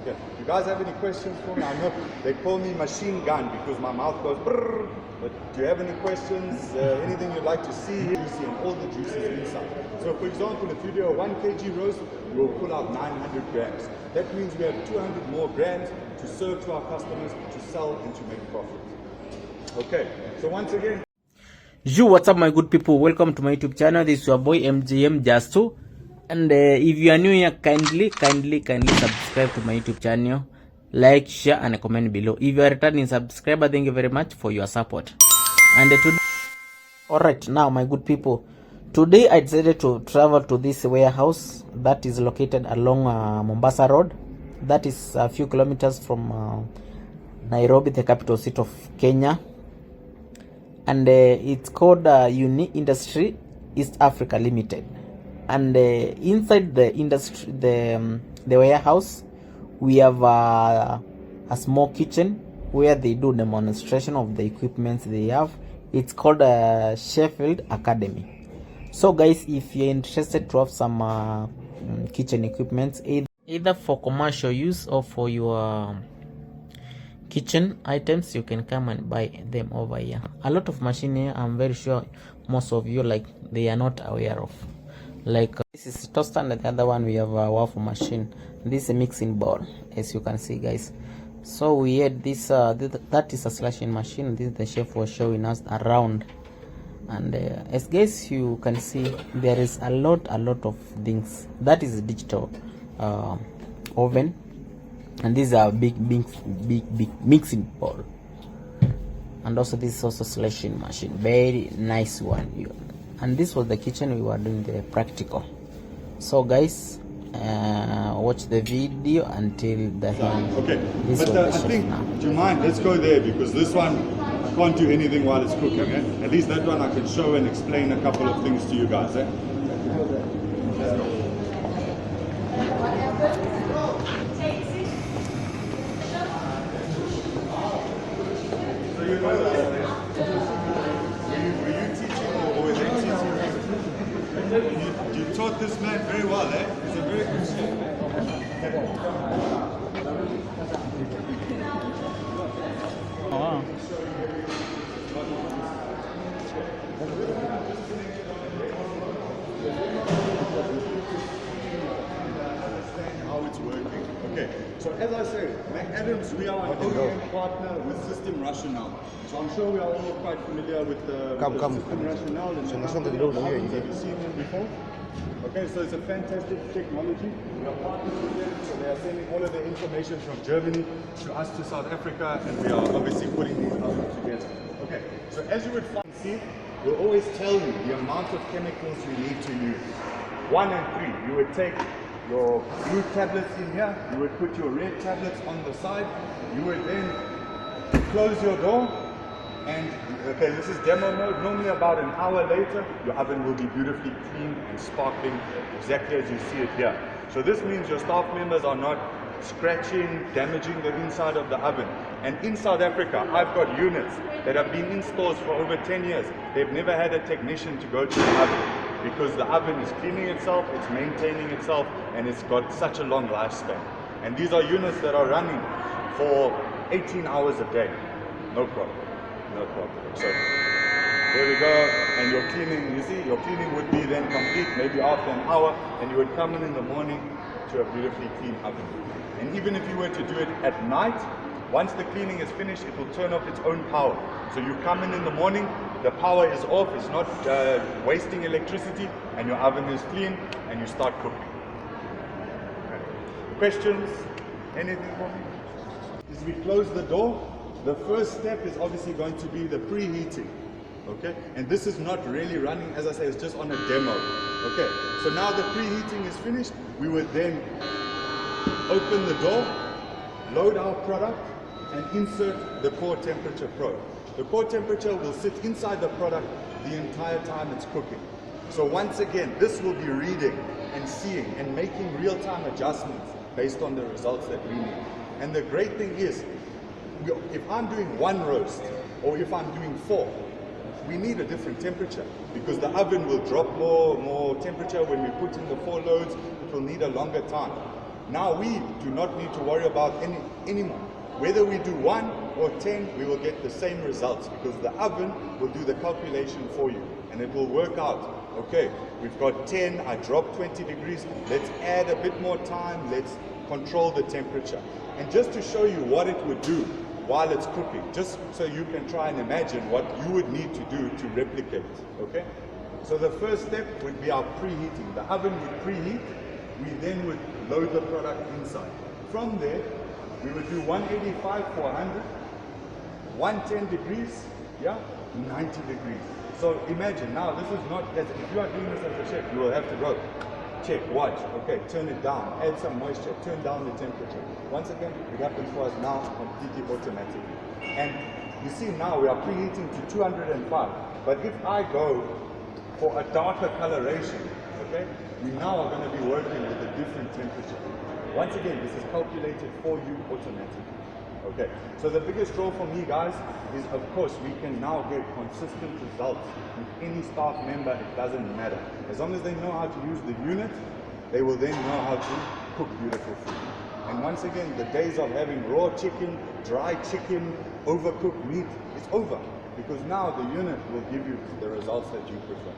Okay. You guys have any questions for me? I know they call me machine gun because my mouth goes brrr. But do you have any questions? Anything you'd like to see? Juicy and all the juices inside. So for example, if you do a 1 kg roast, we'll pull out 900 grams. That means we have 200 more grams to serve to our customers, to sell and to make profit. Okay, so once again. What's up my good people? Welcome to my YouTube channel. This is your boy MGM Just2. And if you are new here, kindly subscribe to my YouTube channel. Like, share and comment below. If you are a returning subscriber, thank you very much for your support. And today, alright, now my good people, today I decided to travel to this warehouse that is located along Mombasa Road. That is a few kilometers from Nairobi, the capital city of Kenya. And it's called Uni Industry East Africa Limited. And inside the industry, the warehouse, we have a small kitchen where they do demonstration of the equipment they have. It's called Sheffield Academy. So guys, if you're interested to have some kitchen equipment, either for commercial use or for your kitchen items, you can come and buy them over here. A lot of machine here, I'm very sure most of you they are not aware of. This is toaster, and the other one we have a waffle machine. This is a mixing bowl, as you can see guys. So we had this that is a slashing machine. This the chef was showing us around, and as guys you can see, there is a lot of things. That is a digital oven, and these are big mixing bowl. And also this is also slashing machine, very nice one. And this was the kitchen we were doing the practical. So guys, watch the video until the end. Okay, this but I think, do you mind, let's go there, because this one I can't do anything while it's cooking. At least that one I can show and explain a couple of things to you guys. So you know that. Were you teaching or was he teaching? You taught this man very well, eh? He's a very good chef. Oh. How it's working. Okay, so as I say, Adams, we are an OEM partner with System Rationale. So I'm sure we are all quite familiar with the System Rationale and the ovens. Have you seen them before? Okay, so it's a fantastic technology. We are partners with them, so they are sending all of the information from Germany to us to South Africa, and we are obviously putting these ovens together. Okay, so as you would see, we'll always tell you the amount of chemicals you need to use. 1 and 3, you would take your blue tablets in here, you would put your red tablets on the side, you would then close your door, and okay, this is demo mode. Normally about an hour later, your oven will be beautifully clean and sparkling, exactly as you see it here. So this means your staff members are not scratching, damaging the inside of the oven. And in South Africa, I've got units that have been in stores for over 10 years. They've never had a technician to go to the oven, because the oven is cleaning itself, it's maintaining itself, and it's got such a long lifespan. And these are units that are running for 18 hours a day. No problem. No problem. So there we go. And your cleaning, you see, your cleaning would be then complete maybe after an hour, and you would come in the morning to a beautifully clean oven. And even if you were to do it at night, once the cleaning is finished, it will turn off its own power. So you come in the morning, the power is off, it's not wasting electricity, and your oven is clean, and you start cooking. Okay. Questions? Anything for me? As we close the door, the first step is obviously going to be the preheating. Okay, and this is not really running, as I say, it's just on a demo. Okay, so now the preheating is finished, we would then open the door, load our product, and insert the core temperature probe. The core temperature will sit inside the product the entire time it's cooking. So once again, this will be reading and seeing and making real-time adjustments based on the results that we need. And the great thing is, if I'm doing 1 roast, or if I'm doing 4, we need a different temperature, because the oven will drop more temperature when we put in the 4 loads. It will need a longer time. Now we do not need to worry about anymore. Whether we do 1 or 10, we will get the same results because the oven will do the calculation for you and it will work out. Okay, we've got 10, I dropped 20 degrees, let's add a bit more time, let's control the temperature. And just to show you what it would do while it's cooking, just so you can try and imagine what you would need to do to replicate, okay? So the first step would be our preheating. The oven would preheat, we then would load the product inside. From there, we would do 185 for 100, 110 degrees, yeah, 90 degrees. So imagine now, this is not, if you are doing this as a chef, you will have to go, check, watch, okay, turn it down, add some moisture, turn down the temperature. Once again, it happens for us now completely automatically. And you see now we are preheating to 205, but if I go for a darker coloration, okay, we now are going to be working with a different temperature. Once again, this is calculated for you automatically. Okay, so the biggest draw for me, guys, is of course we can now get consistent results with any staff member. It doesn't matter. As long as they know how to use the unit, they will then know how to cook beautiful food. And once again, the days of having raw chicken, dry chicken, overcooked meat, it's over. Because now the unit will give you the results that you prefer.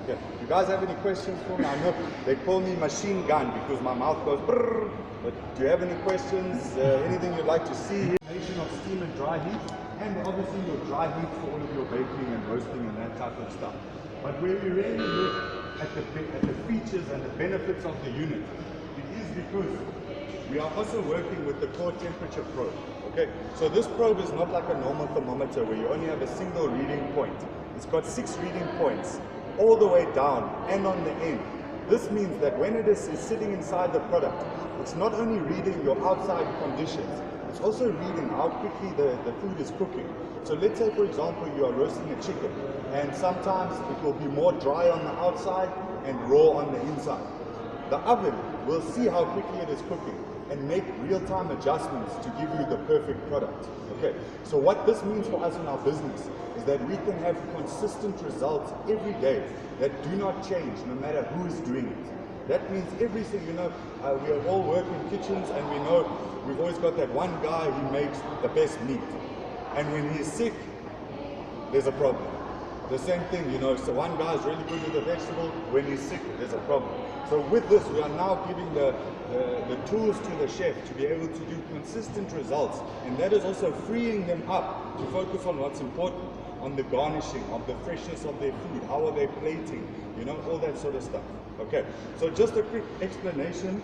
Okay. You guys have any questions for me? I know they call me machine gun because my mouth goes brrr. But do you have any questions? Anything you'd like to see? Combination of steam and dry heat, and obviously your dry heat for all of your baking and roasting and that type of stuff. But where we really look at the features and the benefits of the unit, it is because we are also working with the core temperature probe. Okay, so this probe is not like a normal thermometer where you only have a single reading point. It's got 6 reading points all the way down and on the end. This means that when it is sitting inside the product, it's not only reading your outside conditions, it's also reading how quickly the food is cooking. So let's say, for example, you are roasting a chicken, and sometimes it will be more dry on the outside and raw on the inside. The oven will see how quickly it is cooking and make real-time adjustments to give you the perfect product. Okay, so what this means for us in our business is that we can have consistent results every day that do not change no matter who is doing it. That means everything, you know, we all work in kitchens and we know we've always got that one guy who makes the best meat. And when he's sick, there's a problem. The same thing, you know, so one guy is really good with the vegetable, when he's sick, there's a problem. So with this, we are now giving the tools to the chef to be able to do consistent results, and that is also freeing them up to focus on what's important, on the garnishing, of the freshness of their food, how are they plating, you know, all that sort of stuff. Okay, so just a quick explanation.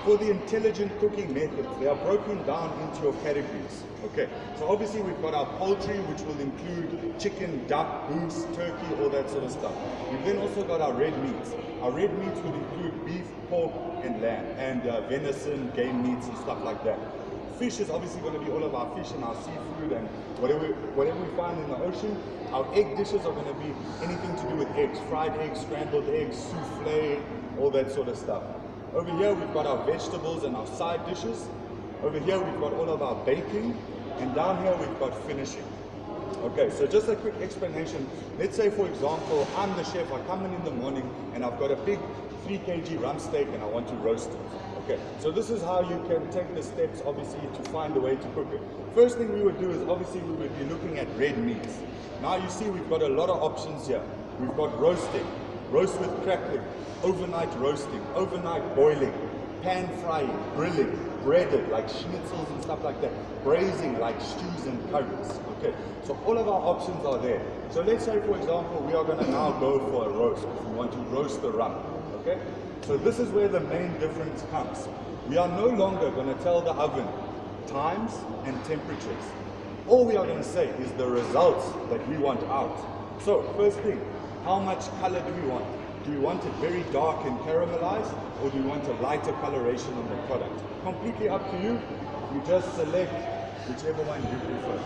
For the intelligent cooking methods, they are broken down into your categories. Okay, so obviously we've got our poultry, which will include chicken, duck, goose, turkey, all that sort of stuff. We've then also got our red meats. Our red meats would include beef, pork, and lamb, and venison, game meats, and stuff like that. Fish is obviously going to be all of our fish and our seafood and whatever we find in the ocean. Our egg dishes are going to be anything to do with eggs, fried eggs, scrambled eggs, souffle, all that sort of stuff. Over here we've got our vegetables and our side dishes. Over here we've got all of our baking, and down here we've got finishing. Okay, so just a quick explanation. Let's say, for example, I'm the chef, I come in the morning and I've got a big 3 kg rump steak and I want to roast it. Okay, so this is how you can take the steps, obviously, to find a way to cook it. First thing we would do is, obviously, we would be looking at red meats. Now you see we've got a lot of options here. We've got roasting, roast with crackling, overnight roasting, overnight boiling, pan frying, grilling, breaded like schnitzels and stuff like that, braising like stews and curries. Okay, so all of our options are there. So let's say, for example, we are going to now go for a roast. We want to roast the rump. Okay, so this is where the main difference comes. We are no longer going to tell the oven times and temperatures. All we are going to say is the results that we want out. So first thing, how much color do we want? Do we want it very dark and caramelized, or do we want a lighter coloration on the product? Completely up to you. You just select whichever one you prefer.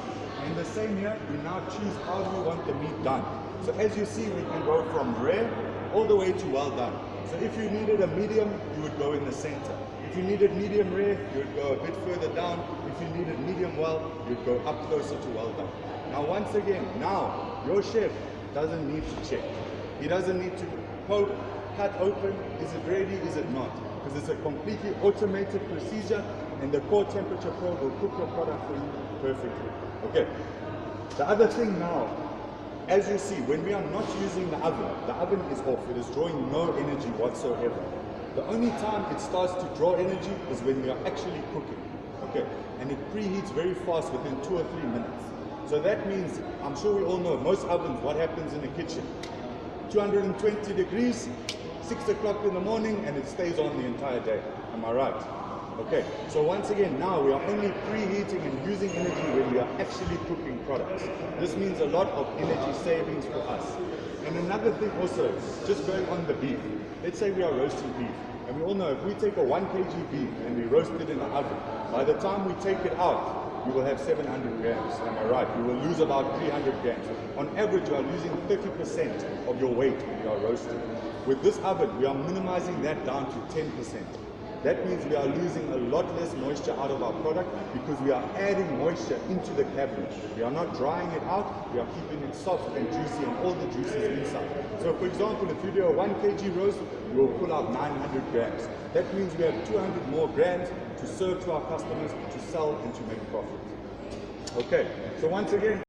In the same here, we now choose how do we want the meat done. So as you see, we can go from rare all the way to well done. So if you needed a medium, you would go in the center. If you needed medium rare, you would go a bit further down. If you needed medium well, you'd go up closer to well done. Now once again, now your chef doesn't need to check. He doesn't need to poke, cut open, is it ready, is it not? because it's a completely automated procedure, and the core temperature probe will cook your product for you perfectly. Okay. The other thing now, as you see, when we are not using the oven is off. It is drawing no energy whatsoever. The only time it starts to draw energy is when we are actually cooking. Okay, and it preheats very fast within 2 or 3 minutes. So that means, I'm sure we all know, most ovens, what happens in the kitchen? 220 degrees, 6 o'clock in the morning, and it stays on the entire day. Am I right? Okay, so once again, now we are only preheating and using energy when we are actually cooking products. This means a lot of energy savings for us. And another thing also, just going on the beef. Let's say we are roasting beef. And we all know if we take a 1 kg beef and we roast it in the oven, by the time we take it out, you will have 700 grams. Am I right? You will lose about 300 grams. On average, you are losing 30% of your weight when you are roasting. With this oven, we are minimizing that down to 10%. That means we are losing a lot less moisture out of our product because we are adding moisture into the cabinet. We are not drying it out, we are keeping it soft and juicy and all the juices inside. So for example, if you do a 1 kg roast, you will pull out 900 grams. That means we have 200 more grams to serve to our customers, to sell and to make profit. Okay, so once again,